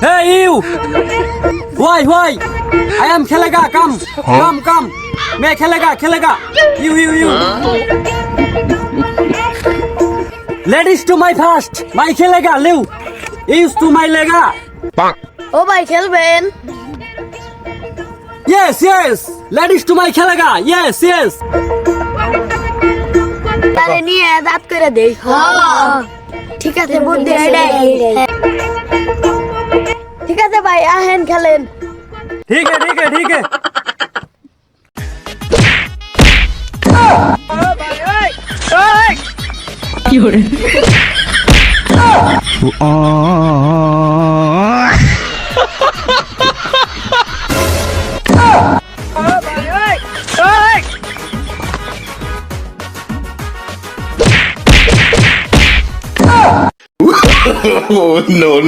Hey you! Why? I am खेलेगा come. मैं खेलेगा. You. Ladies to my first. My खेलेगा लिव. Is to my लेगा. ও ভাই খেলবেন? Yes. Ladies to my খেলেगा. Yes. তারে নিয়ে দাঁত করে দেই। ঠিক আছে বুদ্ধি এটাই। ঠিক আছে ভাই আহেন খেলেন। ठीक है. Oh, no.